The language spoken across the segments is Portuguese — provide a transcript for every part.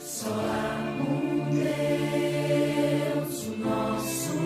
Só há um Deus, o nosso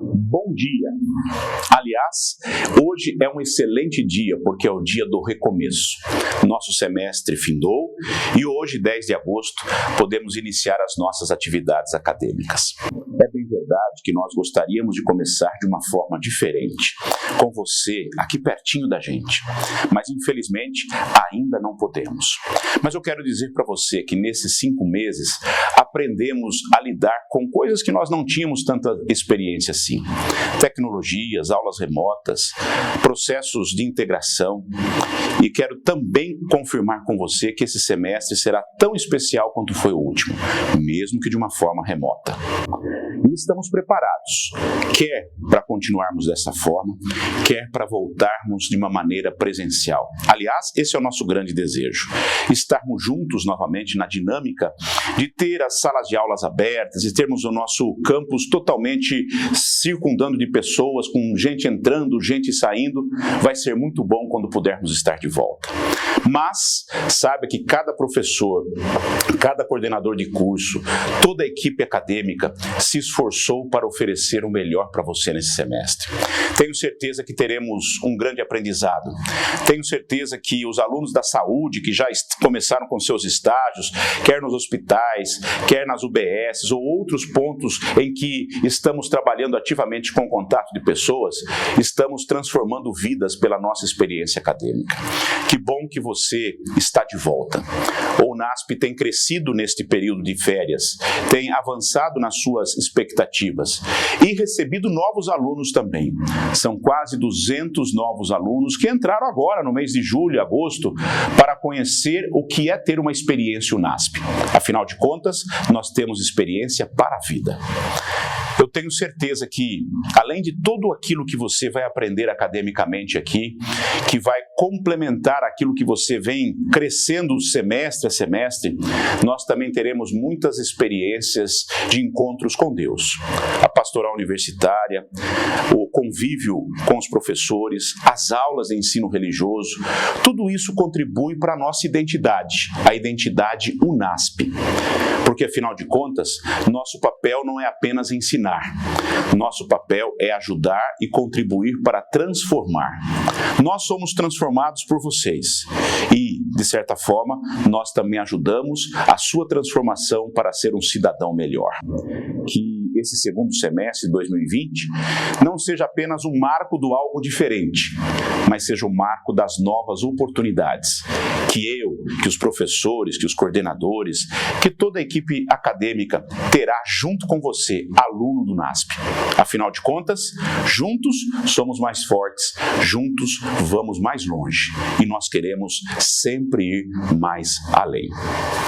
Bom dia! Aliás, hoje é um excelente dia porque é o dia do recomeço. Nosso semestre findou e hoje, 10 de agosto, podemos iniciar as nossas atividades acadêmicas. É bem verdade que nós gostaríamos de começar de uma forma diferente, com você aqui pertinho da gente, mas infelizmente ainda não podemos. Mas eu quero dizer para você que nesses 5 meses aprendemos a lidar com coisas que nós não tínhamos tanta experiência assim. Tecnologias, aulas remotas, processos de integração. E quero também confirmar com você que esse semestre será tão especial quanto foi o último, mesmo que de uma forma remota. E estamos preparados, quer para continuarmos dessa forma, quer para voltarmos de uma maneira presencial. Aliás, esse é o nosso grande desejo, estarmos juntos novamente na dinâmica de ter as salas de aulas abertas, de termos o nosso campus totalmente circundando de pessoas, com gente entrando, gente saindo. Vai ser muito bom quando pudermos estar de volta. Mas saiba que cada professor, cada coordenador de curso, toda a equipe acadêmica se esforçou para oferecer o melhor para você nesse semestre. Tenho certeza que teremos um grande aprendizado. Tenho certeza que os alunos da saúde, que já começaram com seus estágios, quer nos hospitais, quer nas UBS ou outros pontos em que estamos trabalhando ativamente com o contato de pessoas, estamos transformando vidas pela nossa experiência acadêmica. Que bom que você está de volta. O NASP tem crescido neste período de férias, tem avançado nas suas expectativas e recebido novos alunos também. São quase 200 novos alunos que entraram agora no mês de julho e agosto para conhecer o que é ter uma experiência UNASP. Afinal de contas, nós temos experiência para a vida. Eu tenho certeza que, além de tudo aquilo que você vai aprender academicamente aqui, que vai complementar aquilo que você vem crescendo semestre a semestre, nós também teremos muitas experiências de encontros com Deus. A pastoral universitária, o convívio com os professores, as aulas de ensino religioso, tudo isso contribui para a nossa identidade, a identidade UNASP. Porque, afinal de contas, nosso papel não é apenas ensinar. Nosso papel é ajudar e contribuir para transformar. Nós somos transformados por vocês e, de certa forma, nós também ajudamos a sua transformação para ser um cidadão melhor. Que esse segundo semestre de 2020 não seja apenas um marco do algo diferente, mas seja um marco das novas oportunidades que os professores, que os coordenadores, que toda a equipe acadêmica terá junto com você, aluno do NASP. Afinal de contas, juntos somos mais fortes, juntos vamos mais longe e nós queremos sempre ir mais além.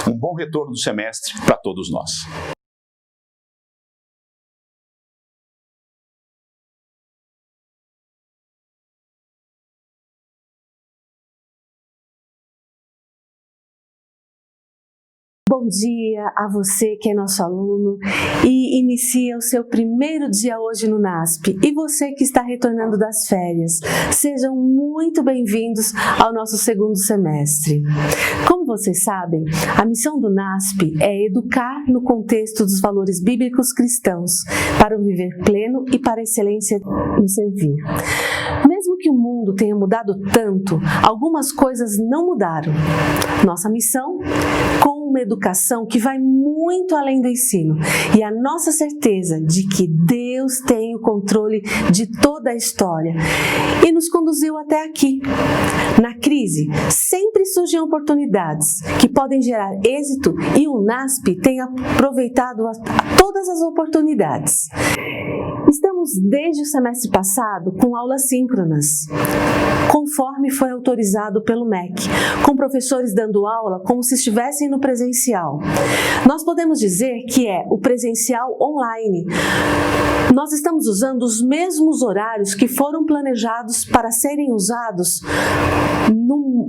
Um bom retorno do semestre para todos nós. Bom dia a você que é nosso aluno e inicia o seu primeiro dia hoje no NASP. E você que está retornando das férias, sejam muito bem-vindos ao nosso segundo semestre. Como vocês sabem, a missão do NASP é educar no contexto dos valores bíblicos cristãos para um viver pleno e para a excelência no servir. Mesmo que o mundo tenha mudado tanto, algumas coisas não mudaram. Nossa missão, com uma educação que vai muito além do ensino e a nossa certeza de que Deus tem o controle de toda a história e nos conduziu até aqui. Na crise, sempre surgem oportunidades que podem gerar êxito e o NASP tem aproveitado todas as oportunidades. Estamos desde o semestre passado com aulas síncronas, conforme foi autorizado pelo MEC, com professores dando aula como se estivessem no presencial. Nós podemos dizer que é o presencial online. Nós estamos usando os mesmos horários que foram planejados para serem usados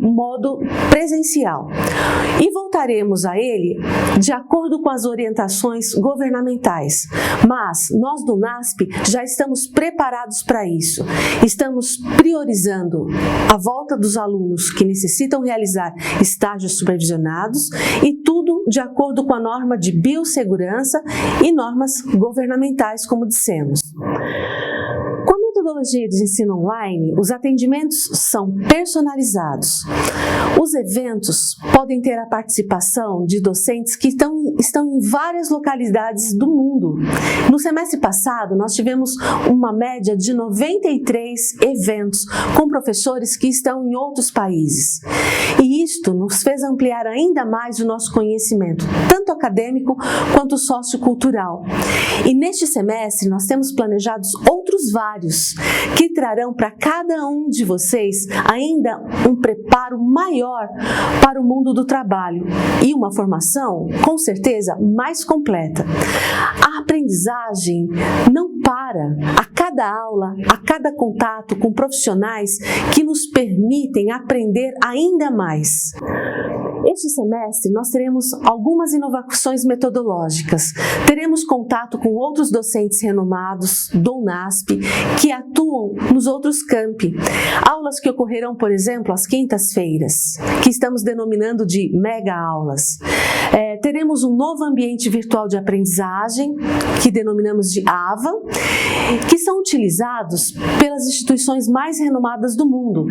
modo presencial. E voltaremos a ele de acordo com as orientações governamentais. Mas nós do NASP já estamos preparados para isso. Estamos priorizando a volta dos alunos que necessitam realizar estágios supervisionados e tudo de acordo com a norma de biossegurança e normas governamentais, como dissemos. Com a metodologia de ensino online, os atendimentos são personalizados. Os eventos podem ter a participação de docentes que estão em várias localidades do mundo. No semestre passado, nós tivemos uma média de 93 eventos com professores que estão em outros países. E isto nos fez ampliar ainda mais o nosso conhecimento, tanto acadêmico quanto sociocultural. E neste semestre, nós temos planejados outros vários, que trarão para cada um de vocês ainda um preparo maior para o mundo do trabalho e uma formação, com certeza, mais completa. A aprendizagem não para. A cada aula, a cada contato com profissionais que nos permitem aprender ainda mais. Este semestre nós teremos algumas inovações metodológicas. Teremos contato com outros docentes renomados do NASP que atuam nos outros campi. Aulas que ocorrerão, por exemplo, às quintas-feiras, que estamos denominando de mega aulas. Teremos um novo ambiente virtual de aprendizagem, que denominamos de AVA, que são utilizados pelas instituições mais renomadas do mundo.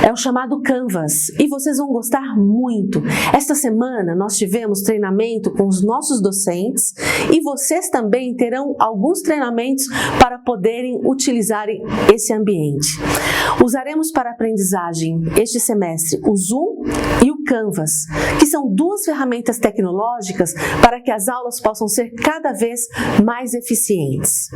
É o chamado Canvas, e vocês vão gostar muito. Esta semana nós tivemos treinamento com os nossos docentes e vocês também terão alguns treinamentos para poderem utilizar esse ambiente. Usaremos para aprendizagem este semestre o Zoom e o Canvas, que são duas ferramentas tecnológicas para que as aulas possam ser cada vez mais eficientes.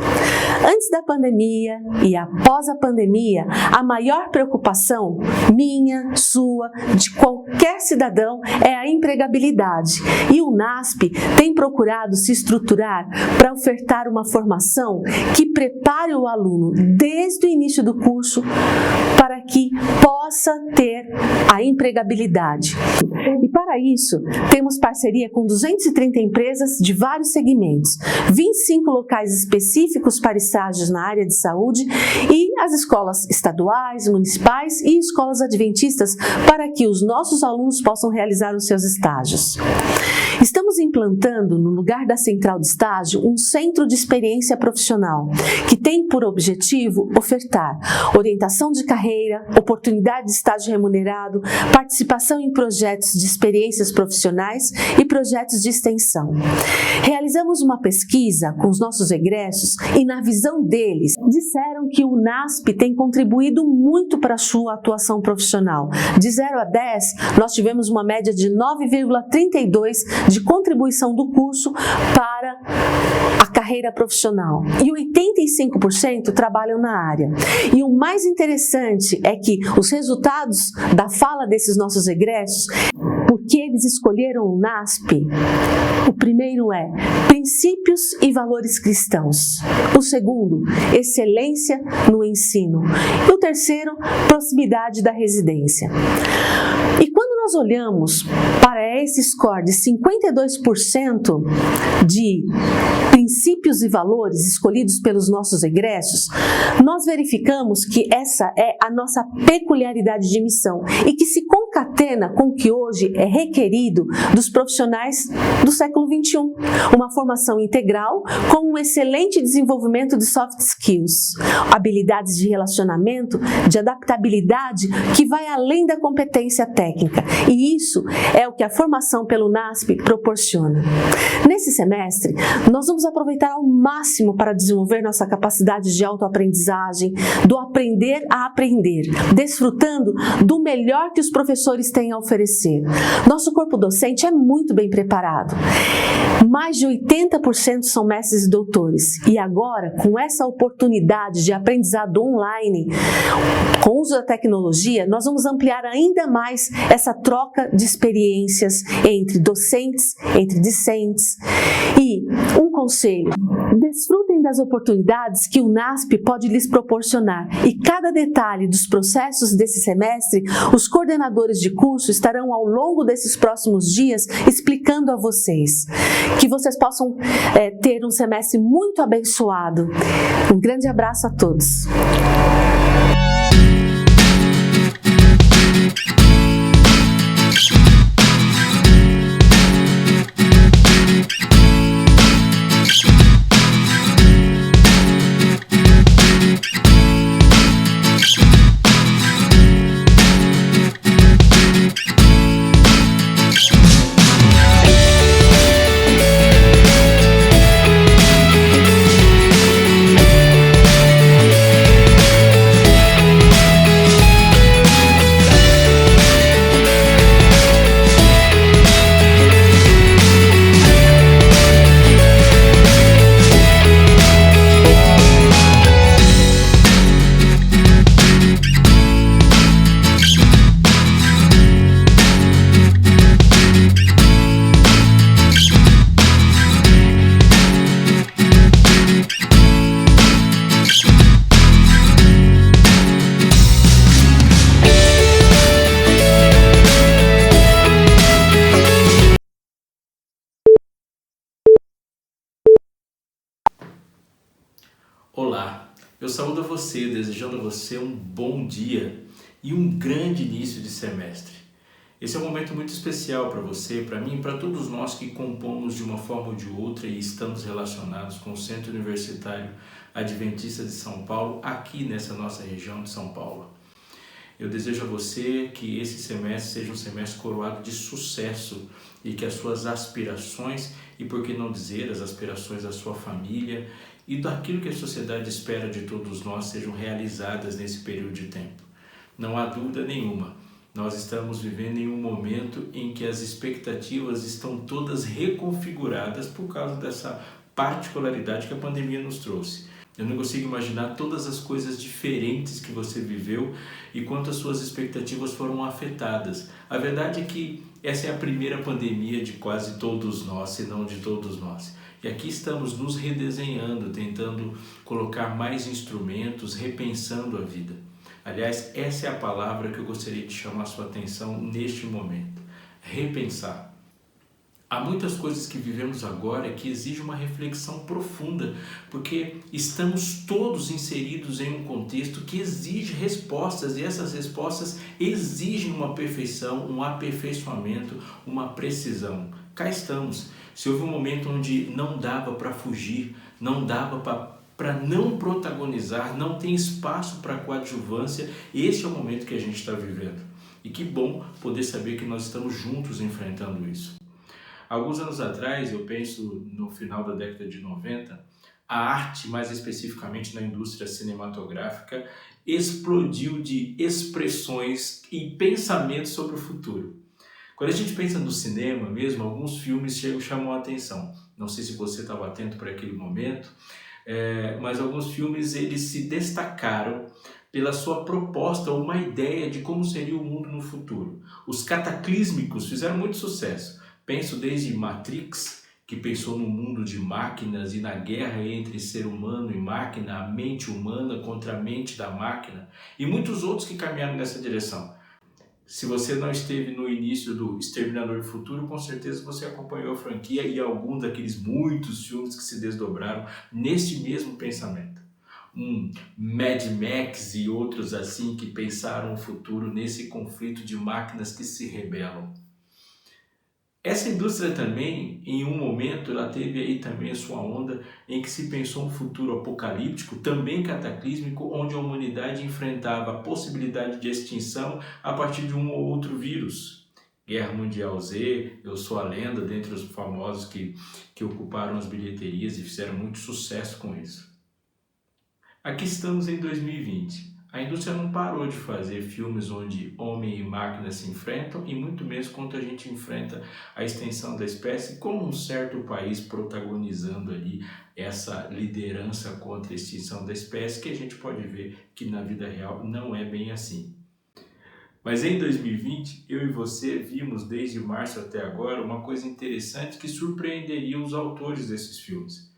Antes da pandemia e após a pandemia, a maior preocupação minha, sua, de qualquer cidadão é a empregabilidade. E o NASP tem procurado se estruturar para ofertar uma formação que prepare o aluno desde o início do curso para que possa ter a empregabilidade. E para isso, temos parceria com 230 empresas de vários segmentos, 25 locais específicos para estágios na área de saúde e as escolas estaduais, municipais e escolas adventistas para que os nossos alunos possam realizar os seus estágios. Estamos implantando, no lugar da central de estágio, um centro de experiência profissional, que tem por objetivo ofertar orientação de carreira, oportunidade de estágio remunerado, participação em projetos de experiências profissionais e projetos de extensão. Realizamos uma pesquisa com os nossos egressos e, na visão deles, disseram que o NASP tem contribuído muito para a sua atuação profissional. De 0 a 10, nós tivemos uma média de 9,32 de contribuição do curso para a carreira profissional. E 85% trabalham na área. E o mais interessante é que os resultados da fala desses nossos egressos, porque eles escolheram o NASP, o primeiro é princípios e valores cristãos. O segundo, excelência no ensino. E o terceiro, proximidade da residência. E quando nós olhamos para esse score de 52% de princípios e valores escolhidos pelos nossos egressos, nós verificamos que essa é a nossa peculiaridade de missão e que se concatena com o que hoje é requerido dos profissionais do século XXI. Uma formação integral com um excelente desenvolvimento de soft skills, habilidades de relacionamento, de adaptabilidade que vai além da competência técnica. E isso é o que a formação pelo NASP proporciona. Nesse semestre, nós vamos aproveitar ao máximo para desenvolver nossa capacidade de autoaprendizagem, do aprender a aprender, desfrutando do melhor que os professores têm a oferecer. Nosso corpo docente é muito bem preparado. Mais de 80% são mestres e doutores. E agora, com essa oportunidade de aprendizado online, com o uso da tecnologia, nós vamos ampliar ainda mais essa troca de experiências entre docentes, entre discentes. E um conselho: desfrutem das oportunidades que o NASP pode lhes proporcionar e cada detalhe dos processos desse semestre, os coordenadores de curso estarão ao longo desses próximos dias explicando a vocês. Que vocês possam ter um semestre muito abençoado. Um grande abraço a todos. Olá, eu saúdo a você, desejando a você um bom dia e um grande início de semestre. Esse é um momento muito especial para você, para mim e para todos nós que compomos de uma forma ou de outra e estamos relacionados com o Centro Universitário Adventista de São Paulo, aqui nessa nossa região de São Paulo. Eu desejo a você que esse semestre seja um semestre coroado de sucesso e que as suas aspirações, e por que não dizer as aspirações da sua família e daquilo que a sociedade espera de todos nós sejam realizadas nesse período de tempo. Não há dúvida nenhuma, nós estamos vivendo em um momento em que as expectativas estão todas reconfiguradas por causa dessa particularidade que a pandemia nos trouxe. Eu não consigo imaginar todas as coisas diferentes que você viveu e quanto as suas expectativas foram afetadas. A verdade é que essa é a primeira pandemia de quase todos nós, se não de todos nós. E aqui estamos nos redesenhando, tentando colocar mais instrumentos, repensando a vida. Aliás, essa é a palavra que eu gostaria de chamar a sua atenção neste momento. Repensar. Há muitas coisas que vivemos agora que exigem uma reflexão profunda, porque estamos todos inseridos em um contexto que exige respostas, e essas respostas exigem uma perfeição, um aperfeiçoamento, uma precisão. Cá estamos. Se houve um momento onde não dava para fugir, não dava para não protagonizar, não tem espaço para coadjuvância, esse é o momento que a gente está vivendo. E que bom poder saber que nós estamos juntos enfrentando isso. Alguns anos atrás, eu penso no final da década de 90, a arte, mais especificamente na indústria cinematográfica, explodiu de expressões e pensamentos sobre o futuro. Quando a gente pensa no cinema mesmo, alguns filmes chamam a atenção. Não sei se você estava atento para aquele momento, mas alguns filmes eles se destacaram pela sua proposta ou uma ideia de como seria o mundo no futuro. Os cataclísmicos fizeram muito sucesso. Penso desde Matrix, que pensou no mundo de máquinas e na guerra entre ser humano e máquina, a mente humana contra a mente da máquina, e muitos outros que caminharam nessa direção. Se você não esteve no início do Exterminador do Futuro, com certeza você acompanhou a franquia e alguns daqueles muitos filmes que se desdobraram neste mesmo pensamento. Mad Max e outros assim que pensaram o futuro nesse conflito de máquinas que se rebelam. Essa indústria também, em um momento, ela teve aí também a sua onda em que se pensou um futuro apocalíptico, também cataclísmico, onde a humanidade enfrentava a possibilidade de extinção a partir de um ou outro vírus. Guerra Mundial Z, Eu Sou a Lenda, dentre os famosos que ocuparam as bilheterias e fizeram muito sucesso com isso. Aqui estamos em 2020. A indústria não parou de fazer filmes onde homem e máquina se enfrentam, e muito menos quanto a gente enfrenta a extinção da espécie, com um certo país protagonizando ali essa liderança contra a extinção da espécie, que a gente pode ver que na vida real não é bem assim. Mas em 2020, eu e você vimos desde março até agora uma coisa interessante que surpreenderia os autores desses filmes.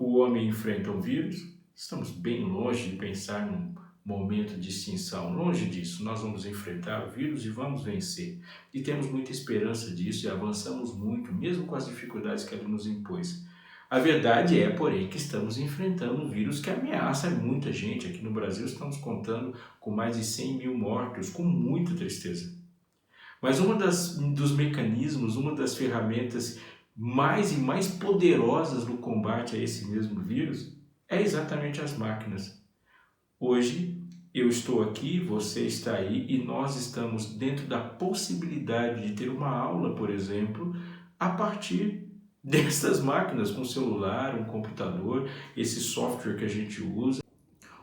o homem enfrenta um vírus? Estamos bem longe de pensar num momento de extinção. Longe disso, nós vamos enfrentar o vírus e vamos vencer. E temos muita esperança disso e avançamos muito, mesmo com as dificuldades que ele nos impôs. A verdade é, porém, que estamos enfrentando um vírus que ameaça muita gente. Aqui no Brasil estamos contando com mais de 100 mil mortos, com muita tristeza. Mas dos mecanismos, uma das ferramentas mais e mais poderosas no combate a esse mesmo vírus é exatamente as máquinas. Hoje eu estou aqui, você está aí e nós estamos dentro da possibilidade de ter uma aula, por exemplo, a partir dessas máquinas, com celular, um computador, esse software que a gente usa.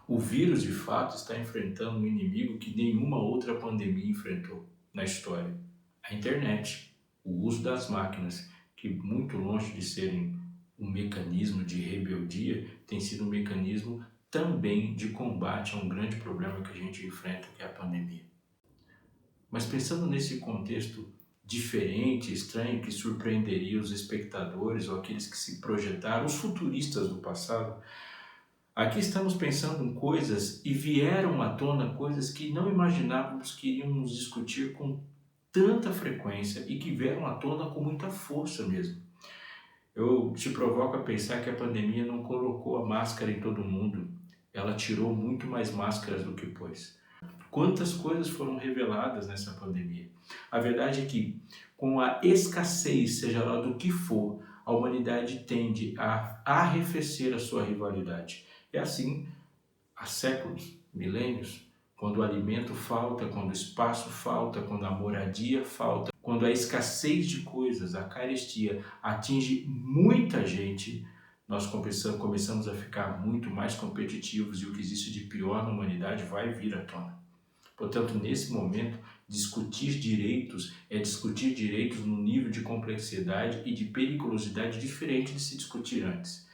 O vírus, de fato, está enfrentando um inimigo que nenhuma outra pandemia enfrentou na história. A internet, o uso das máquinas, que muito longe de serem um mecanismo de rebeldia, tem sido um mecanismo também de combate a um grande problema que a gente enfrenta, que é a pandemia. Mas pensando nesse contexto diferente, estranho, que surpreenderia os espectadores ou aqueles que se projetaram, os futuristas do passado, aqui estamos pensando em coisas e vieram à tona coisas que não imaginávamos que iríamos discutir com tanta frequência e que vieram à tona com muita força mesmo. Eu te provoco a pensar que a pandemia não colocou a máscara em todo mundo, ela tirou muito mais máscaras do que pôs. Quantas coisas foram reveladas nessa pandemia? A verdade é que, com a escassez, seja lá do que for, a humanidade tende a arrefecer a sua rivalidade. É assim há séculos, milênios, quando o alimento falta, quando o espaço falta, quando a moradia falta, quando a escassez de coisas, a carestia atinge muita gente, nós começamos a ficar muito mais competitivos e o que existe de pior na humanidade vai vir à tona. Portanto, nesse momento, discutir direitos é discutir direitos num nível de complexidade e de periculosidade diferente de se discutir antes.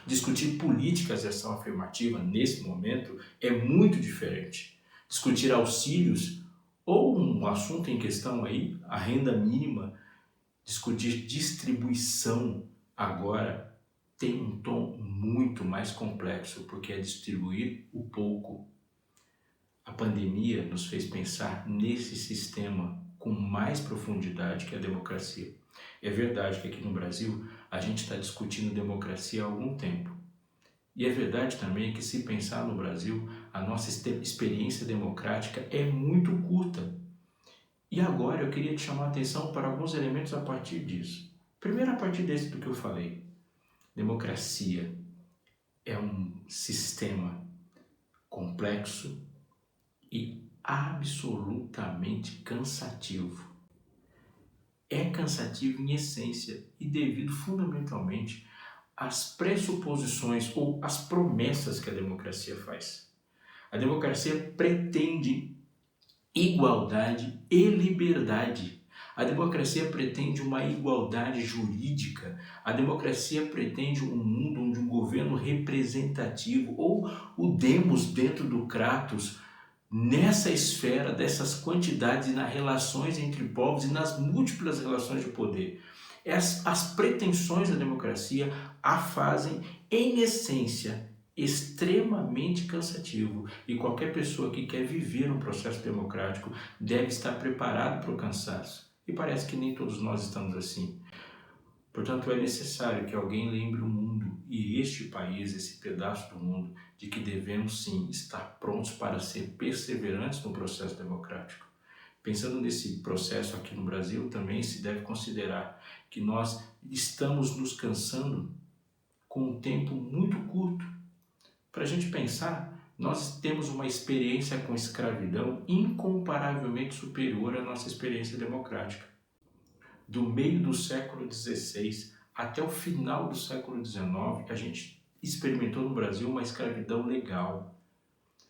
Discutir políticas de ação afirmativa nesse momento é muito diferente. Discutir auxílios ou um assunto em questão aí, a renda mínima, discutir distribuição agora tem um tom muito mais complexo, porque é distribuir o pouco. A pandemia nos fez pensar nesse sistema com mais profundidade que a democracia. É verdade que aqui no Brasil a gente está discutindo democracia há algum tempo. E é verdade também que, se pensar no Brasil, a nossa experiência democrática é muito curta. E agora eu queria te chamar a atenção para alguns elementos a partir disso. Primeiro, a partir do que eu falei. Democracia é um sistema complexo e absolutamente cansativo. É cansativo em essência e devido fundamentalmente às pressuposições ou às promessas que a democracia faz. A democracia pretende igualdade e liberdade. A democracia pretende uma igualdade jurídica. A democracia pretende um mundo onde um governo representativo, ou o demos dentro do Kratos, nessa esfera dessas quantidades e nas relações entre povos e nas múltiplas relações de poder. As pretensões da democracia a fazem, em essência, extremamente cansativo, e qualquer pessoa que quer viver um processo democrático deve estar preparado para o cansaço. E parece que nem todos nós estamos assim. Portanto, é necessário que alguém lembre o mundo e este país, esse pedaço do mundo, de que devemos sim estar prontos para ser perseverantes no processo democrático. Pensando nesse processo aqui no Brasil, também se deve considerar que nós estamos nos cansando com um tempo muito curto. Para a gente pensar, nós temos uma experiência com escravidão incomparavelmente superior à nossa experiência democrática. Do meio do século XVI até o final do século XIX, a gente experimentou no Brasil uma escravidão legal.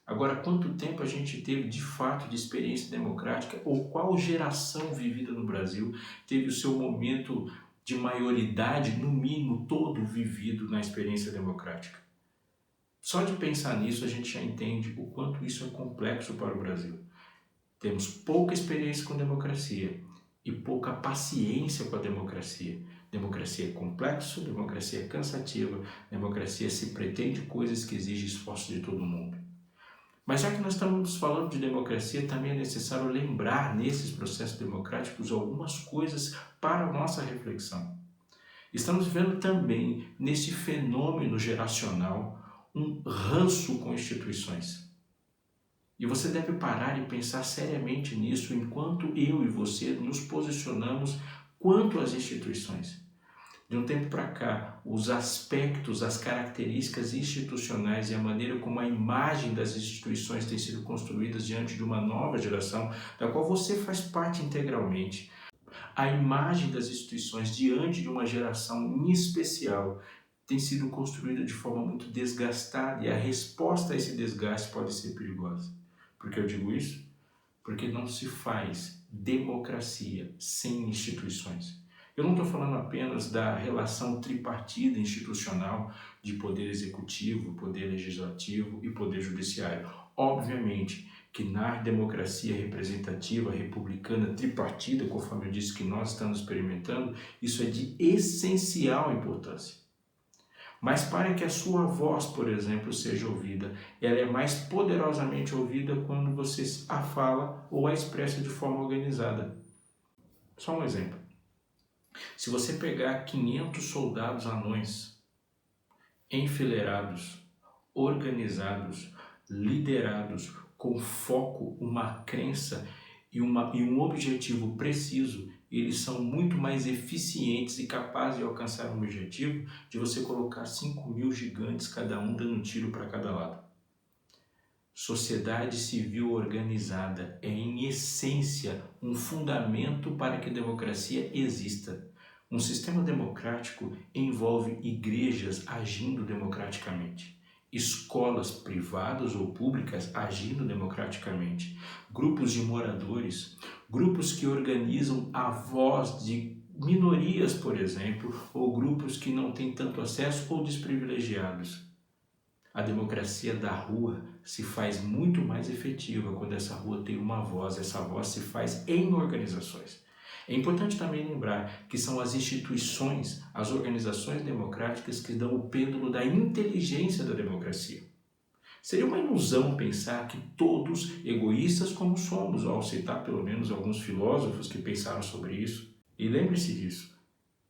Agora, quanto tempo a gente teve de fato de experiência democrática, ou qual geração vivida no Brasil teve o seu momento de maioridade, no mínimo, todo vivido na experiência democrática? Só de pensar nisso a gente já entende o quanto isso é complexo para o Brasil. Temos pouca experiência com democracia e pouca paciência com a democracia. Democracia é complexo, democracia é cansativa, democracia se pretende coisas que exigem esforço de todo mundo. Mas já que nós estamos falando de democracia, também é necessário lembrar nesses processos democráticos algumas coisas para a nossa reflexão. Estamos vendo também nesse fenômeno geracional um ranço com instituições. E você deve parar e pensar seriamente nisso enquanto eu e você nos posicionamos quanto às instituições. De um tempo para cá, os aspectos, as características institucionais e a maneira como a imagem das instituições tem sido construídas diante de uma nova geração, da qual você faz parte integralmente. A imagem das instituições diante de uma geração em especial tem sido construída de forma muito desgastada e a resposta a esse desgaste pode ser perigosa. Por que eu digo isso? Porque não se faz democracia sem instituições. Eu não estou falando apenas da relação tripartida institucional de poder executivo, poder legislativo e poder judiciário. Obviamente que na democracia representativa, republicana, tripartida, conforme eu disse que nós estamos experimentando, isso é de essencial importância. Mas para que a sua voz, por exemplo, seja ouvida, ela é mais poderosamente ouvida quando você a fala ou a expressa de forma organizada. Só um exemplo. Se você pegar 500 soldados anões, enfileirados, organizados, liderados, com foco, uma crença e um objetivo preciso, eles são muito mais eficientes e capazes de alcançar um objetivo de você colocar 5.000 gigantes, cada um dando tiro para cada lado. Sociedade civil organizada é, em essência, um fundamento para que a democracia exista. Um sistema democrático envolve igrejas agindo democraticamente, escolas privadas ou públicas agindo democraticamente, grupos de moradores, grupos que organizam a voz de minorias, por exemplo, ou grupos que não têm tanto acesso ou desprivilegiados. A democracia da rua se faz muito mais efetiva quando essa rua tem uma voz, essa voz se faz em organizações. É importante também lembrar que são as instituições, as organizações democráticas que dão o pêndulo da inteligência da democracia. Seria uma ilusão pensar que todos, egoístas como somos, ao citar pelo menos alguns filósofos que pensaram sobre isso. E lembre-se disso,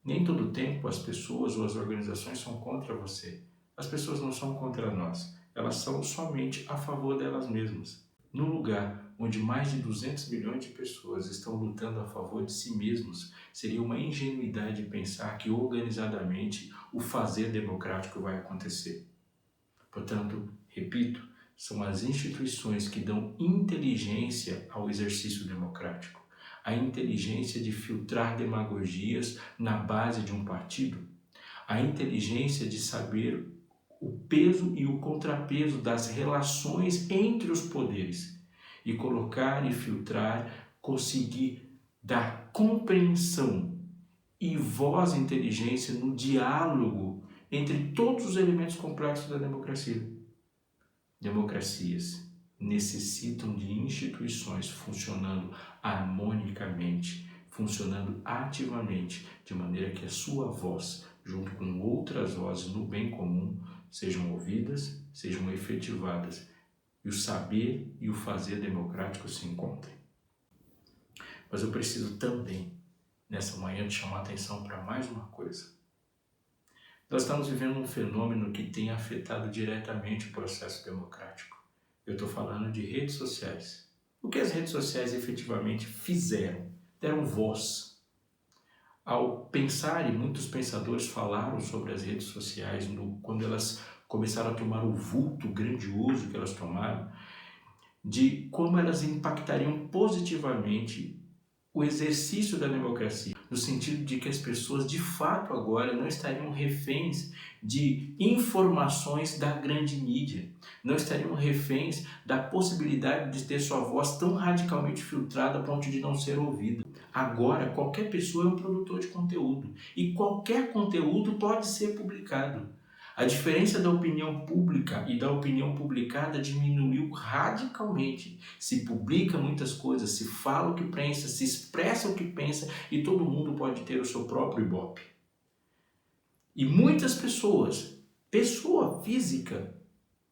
nem todo tempo as pessoas ou as organizações são contra você. As pessoas não são contra nós, elas são somente a favor delas mesmas. No lugar onde mais de 200 milhões de pessoas estão lutando a favor de si mesmos, seria uma ingenuidade pensar que organizadamente o fazer democrático vai acontecer. Portanto, repito, são as instituições que dão inteligência ao exercício democrático. A inteligência de filtrar demagogias na base de um partido. A inteligência de saber o peso e o contrapeso das relações entre os poderes e colocar e filtrar, conseguir dar compreensão e voz e inteligência no diálogo entre todos os elementos complexos da democracia. Democracias necessitam de instituições funcionando harmonicamente, funcionando ativamente, de maneira que a sua voz, junto com outras vozes no bem comum, sejam ouvidas, sejam efetivadas e o saber e o fazer democrático se encontrem. Mas eu preciso também, nessa manhã, te chamar a atenção para mais uma coisa. Nós estamos vivendo um fenômeno que tem afetado diretamente o processo democrático. Eu estou falando de redes sociais. O que as redes sociais efetivamente fizeram? Deram voz. Ao pensar, e muitos pensadores falaram sobre as redes sociais quando elas começaram a tomar o vulto grandioso que elas tomaram, de como elas impactariam positivamente o exercício da democracia, no sentido de que as pessoas de fato agora não estariam reféns de informações da grande mídia, não estariam reféns da possibilidade de ter sua voz tão radicalmente filtrada a ponto de não ser ouvida. Agora, qualquer pessoa é um produtor de conteúdo e qualquer conteúdo pode ser publicado. A diferença da opinião pública e da opinião publicada diminuiu radicalmente. Se publica muitas coisas, se fala o que pensa, se expressa o que pensa e todo mundo pode ter o seu próprio ibope. E muitas pessoas, pessoa física,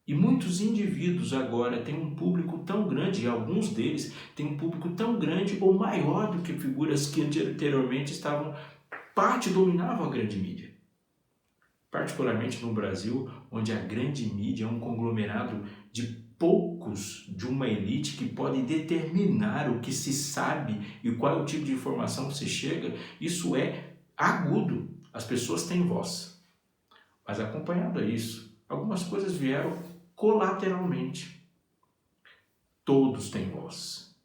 e muitos indivíduos agora têm um público tão grande, e alguns deles têm um público tão grande ou maior do que figuras que anteriormente dominavam a grande mídia. Particularmente no Brasil, onde a grande mídia é um conglomerado de poucos de uma elite que podem determinar o que se sabe e qual é o tipo de informação que se chega, isso é agudo. As pessoas têm voz. Mas acompanhado a isso, algumas coisas vieram colateralmente. Todos têm voz.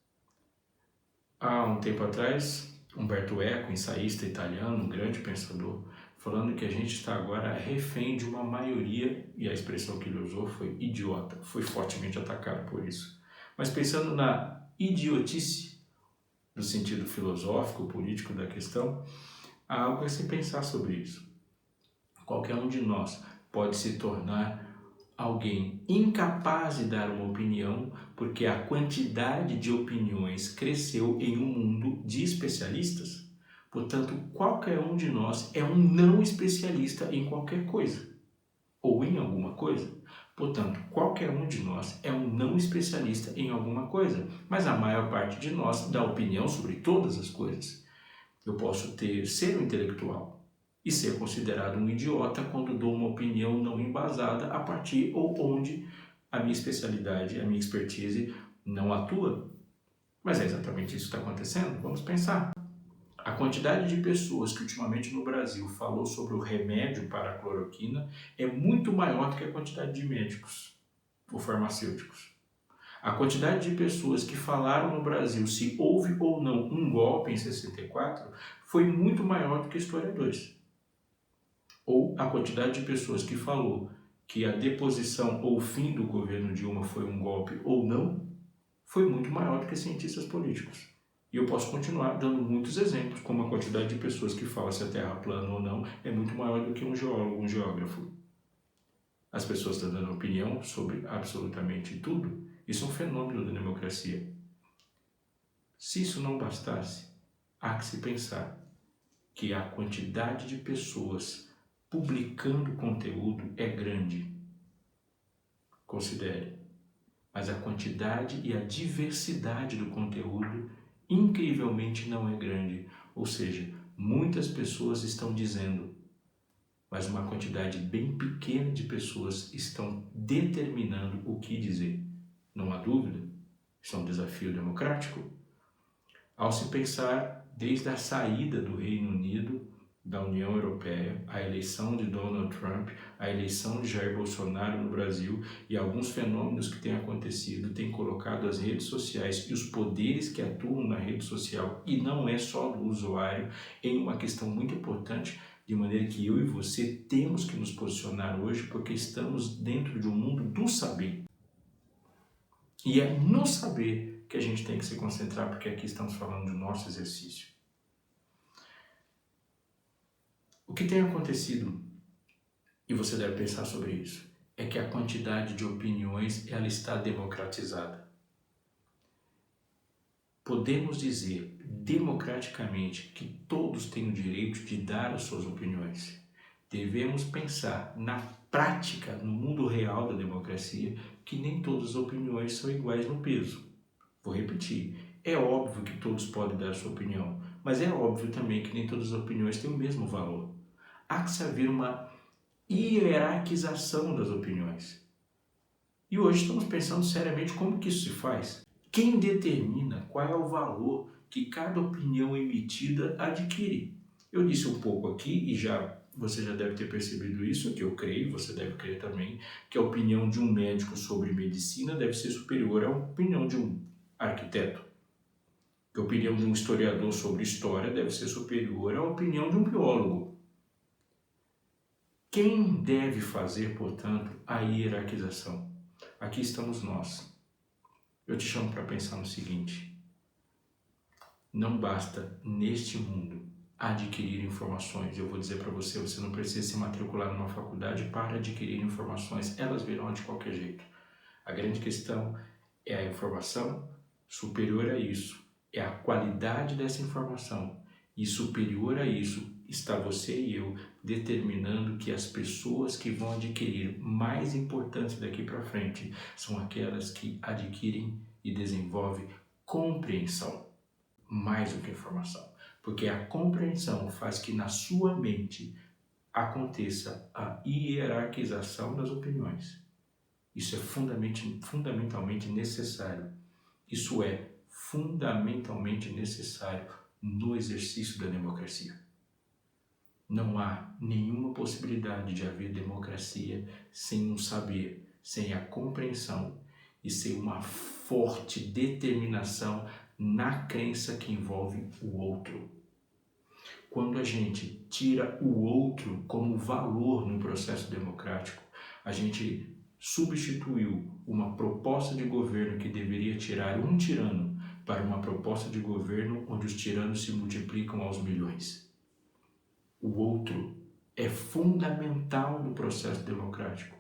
Há um tempo atrás, Umberto Eco, ensaísta italiano, um grande pensador, falando que a gente está agora refém de uma maioria, e a expressão que ele usou foi idiota, foi fortemente atacado por isso. Mas pensando na idiotice, no sentido filosófico, político da questão, há algo a se pensar sobre isso. Qualquer um de nós pode se tornar alguém incapaz de dar uma opinião porque a quantidade de opiniões cresceu em um mundo de especialistas. Portanto, qualquer um de nós é um não especialista em qualquer coisa ou em alguma coisa. Portanto, qualquer um de nós é um não especialista em alguma coisa, mas a maior parte de nós dá opinião sobre todas as coisas. Eu posso ser um intelectual e ser considerado um idiota quando dou uma opinião não embasada a partir ou onde a minha especialidade, a minha expertise não atua. Mas é exatamente isso que está acontecendo? Vamos pensar. A quantidade de pessoas que ultimamente no Brasil falou sobre o remédio para a cloroquina é muito maior do que a quantidade de médicos ou farmacêuticos. A quantidade de pessoas que falaram no Brasil se houve ou não um golpe em 64 foi muito maior do que historiadores. Ou a quantidade de pessoas que falou que a deposição ou o fim do governo Dilma foi um golpe ou não, foi muito maior do que cientistas políticos. E eu posso continuar dando muitos exemplos, como a quantidade de pessoas que falam se a Terra é plana ou não é muito maior do que um geólogo, um geógrafo. As pessoas estão dando opinião sobre absolutamente tudo. Isso é um fenômeno da democracia. Se isso não bastasse, há que se pensar que a quantidade de pessoas publicando conteúdo é grande. Considere. Mas a quantidade e a diversidade do conteúdo incrivelmente não é grande. Ou seja, muitas pessoas estão dizendo, mas uma quantidade bem pequena de pessoas estão determinando o que dizer. Não há dúvida, isso é um desafio democrático. Ao se pensar desde a saída do Reino Unido da União Europeia, a eleição de Donald Trump, a eleição de Jair Bolsonaro no Brasil e alguns fenômenos que têm acontecido, têm colocado as redes sociais e os poderes que atuam na rede social, e não é só do usuário, em uma questão muito importante, de maneira que eu e você temos que nos posicionar hoje, porque estamos dentro de um mundo do saber. E é no saber que a gente tem que se concentrar, porque aqui estamos falando do nosso exercício. O que tem acontecido, e você deve pensar sobre isso, é que a quantidade de opiniões ela está democratizada. Podemos dizer democraticamente que todos têm o direito de dar as suas opiniões. Devemos pensar na prática, no mundo real da democracia, que nem todas as opiniões são iguais no peso. Vou repetir, é óbvio que todos podem dar a sua opinião, mas é óbvio também que nem todas as opiniões têm o mesmo valor. Há que se haver uma hierarquização das opiniões. E hoje estamos pensando seriamente como que isso se faz. Quem determina qual é o valor que cada opinião emitida adquire? Eu disse um pouco aqui e você já deve ter percebido isso, que eu creio, você deve crer também, que a opinião de um médico sobre medicina deve ser superior à opinião de um arquiteto. Que a opinião de um historiador sobre história deve ser superior à opinião de um biólogo. Quem deve fazer, portanto, a hierarquização? Aqui estamos nós. Eu te chamo para pensar no seguinte: não basta, neste mundo, adquirir informações. Eu vou dizer para você, você não precisa se matricular numa faculdade para adquirir informações. Elas virão de qualquer jeito. A grande questão é a informação. Superior a isso é a qualidade dessa informação E superior a isso, está você e eu determinando que as pessoas que vão adquirir mais importantes daqui para frente são aquelas que adquirem e desenvolvem compreensão, mais do que informação. Porque a compreensão faz que na sua mente aconteça a hierarquização das opiniões. Isso é fundamentalmente necessário. Isso é fundamentalmente necessário no exercício da democracia. Não há nenhuma possibilidade de haver democracia sem um saber, sem a compreensão e sem uma forte determinação na crença que envolve o outro. Quando a gente tira o outro como valor no processo democrático, a gente substituiu uma proposta de governo que deveria tirar um tirano para uma proposta de governo onde os tiranos se multiplicam aos milhões. O outro é fundamental no processo democrático.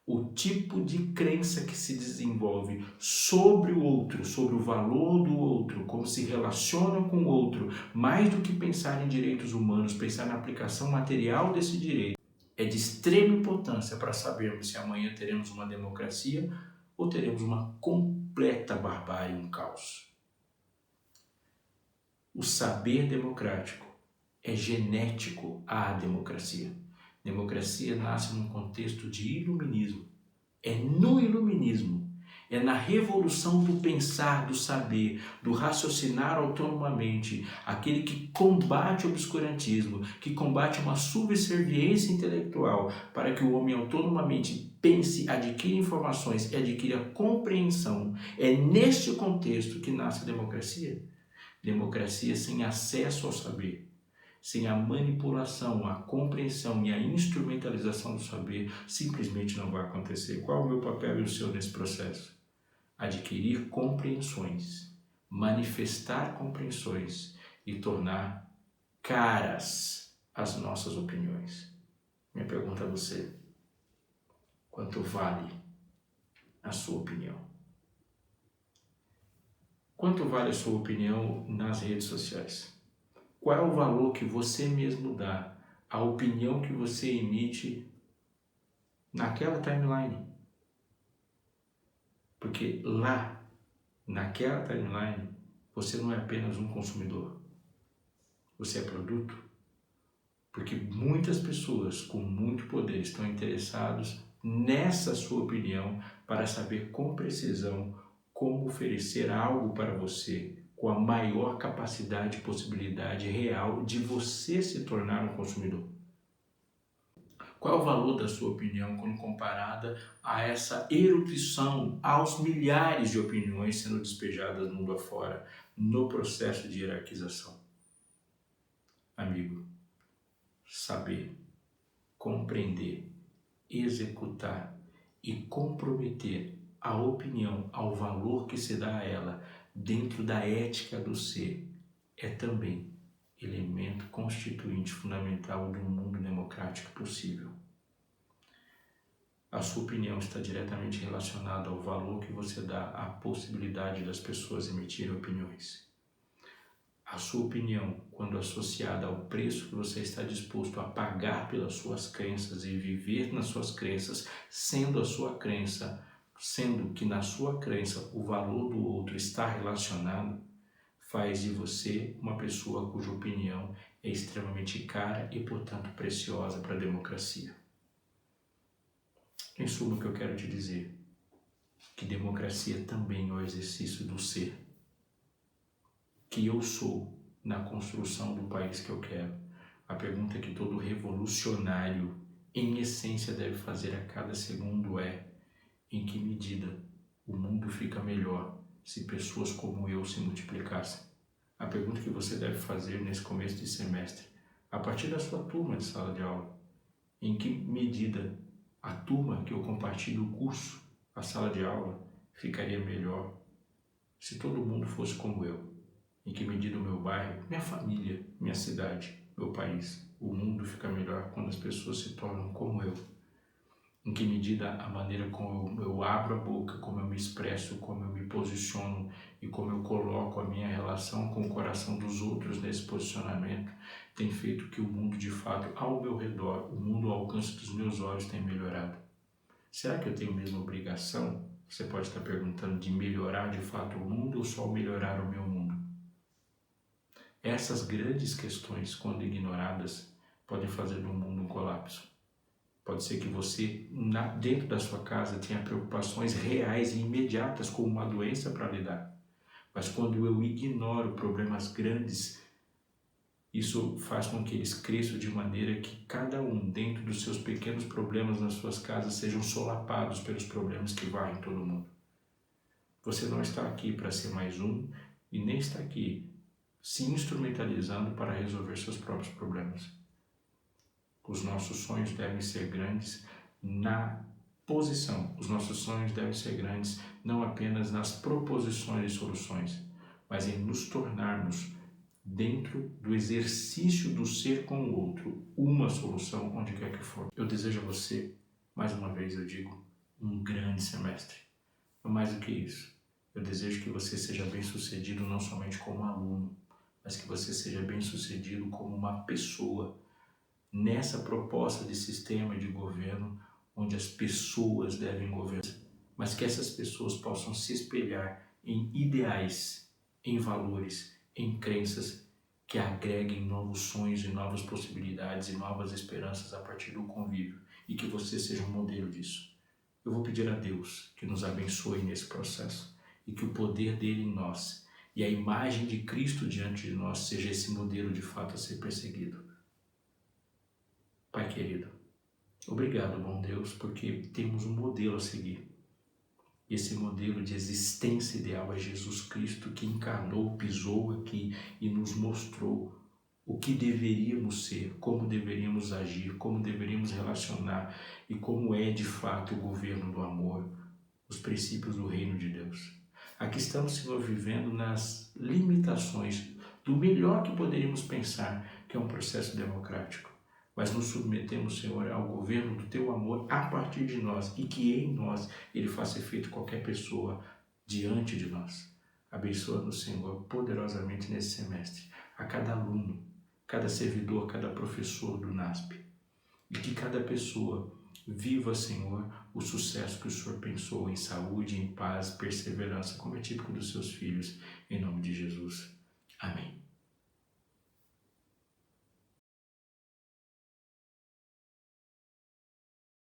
O tipo de crença que se desenvolve sobre o outro, sobre o valor do outro, como se relaciona com o outro, mais do que pensar em direitos humanos, pensar na aplicação material desse direito, é de extrema importância para sabermos se amanhã teremos uma democracia ou teremos uma completa barbárie, um caos. O saber democrático é genético à democracia. Democracia nasce num contexto de iluminismo. É no iluminismo, é na revolução do pensar, do saber, do raciocinar autonomamente, aquele que combate o obscurantismo, que combate uma subserviência intelectual para que o homem autonomamente pense, adquira informações e adquira compreensão. É neste contexto que nasce a democracia. Democracia sem acesso ao saber, sem a manipulação, a compreensão e a instrumentalização do saber, simplesmente não vai acontecer. Qual é o meu papel e o seu nesse processo? Adquirir compreensões, manifestar compreensões e tornar caras as nossas opiniões. Minha pergunta a você: quanto vale a sua opinião? Quanto vale a sua opinião nas redes sociais? Qual é o valor que você mesmo dá à opinião que você emite naquela timeline? Porque lá, naquela timeline, você não é apenas um consumidor. Você é produto. Porque muitas pessoas com muito poder estão interessadas nessa sua opinião para saber com precisão como oferecer algo para você com a maior capacidade e possibilidade real de você se tornar um consumidor. Qual é o valor da sua opinião quando comparada a essa erudição, aos milhares de opiniões sendo despejadas mundo afora no processo de hierarquização? Amigo, saber, compreender, executar e comprometer a opinião ao valor que se dá a ela dentro da ética do ser é também elemento constituinte fundamental de um mundo democrático possível. A sua opinião está diretamente relacionada ao valor que você dá à possibilidade das pessoas emitirem opiniões. A sua opinião, quando associada ao preço que você está disposto a pagar pelas suas crenças e viver nas suas crenças, sendo que na sua crença o valor do outro está relacionado, faz de você uma pessoa cuja opinião é extremamente cara e, portanto, preciosa para a democracia. Em suma, o que eu quero te dizer, que democracia também é o exercício do ser, que eu sou na construção do país que eu quero. A pergunta que todo revolucionário, em essência, deve fazer a cada segundo é: em que medida o mundo fica melhor se pessoas como eu se multiplicassem? A pergunta que você deve fazer nesse começo de semestre, a partir da sua turma de sala de aula: em que medida a turma que eu compartilho o curso, a sala de aula, ficaria melhor se todo mundo fosse como eu? Em que medida o meu bairro, minha família, minha cidade, meu país, o mundo fica melhor quando as pessoas se tornam como eu? Em que medida a maneira como eu abro a boca, como eu me expresso, como eu me posiciono e como eu coloco a minha relação com o coração dos outros nesse posicionamento, tem feito que o mundo de fato ao meu redor, o mundo ao alcance dos meus olhos tem melhorado. Será que eu tenho mesmo obrigação, você pode estar perguntando, de melhorar de fato o mundo ou só melhorar o meu mundo? Essas grandes questões, quando ignoradas, podem fazer do mundo um colapso. Pode ser que você, dentro da sua casa, tenha preocupações reais e imediatas com uma doença para lidar. Mas quando eu ignoro problemas grandes, isso faz com que eles cresçam de maneira que cada um, dentro dos seus pequenos problemas nas suas casas, sejam solapados pelos problemas que varrem todo mundo. Você não está aqui para ser mais um e nem está aqui se instrumentalizando para resolver seus próprios problemas. Os nossos sonhos devem ser grandes na posição. Os nossos sonhos devem ser grandes não apenas nas proposições e soluções, mas em nos tornarmos, dentro do exercício do ser com o outro, uma solução onde quer que for. Eu desejo a você, mais uma vez eu digo, um grande semestre. Mais do que isso, eu desejo que você seja bem-sucedido não somente como aluno, mas que você seja bem-sucedido como uma pessoa nessa proposta de sistema de governo onde as pessoas devem governar, mas que essas pessoas possam se espelhar em ideais, em valores, em crenças que agreguem novos sonhos e novas possibilidades e novas esperanças a partir do convívio e que você seja um modelo disso. Eu vou pedir a Deus que nos abençoe nesse processo e que o poder dele em nós e a imagem de Cristo diante de nós seja esse modelo de fato a ser perseguido. Pai querido, obrigado, bom Deus, porque temos um modelo a seguir. Esse modelo de existência ideal é Jesus Cristo, que encarnou, pisou aqui e nos mostrou o que deveríamos ser, como deveríamos agir, como deveríamos relacionar e como é de fato o governo do amor, os princípios do reino de Deus. Aqui estamos, Senhor, vivendo nas limitações do melhor que poderíamos pensar, que é um processo democrático. Mas nos submetemos, Senhor, ao governo do Teu amor a partir de nós e que em nós Ele faça efeito qualquer pessoa diante de nós. Abençoa-nos, Senhor, poderosamente nesse semestre, a cada aluno, cada servidor, cada professor do NASP. E que cada pessoa viva, Senhor, o sucesso que o Senhor pensou em saúde, em paz, perseverança, como é típico dos seus filhos, em nome de Jesus. Amém.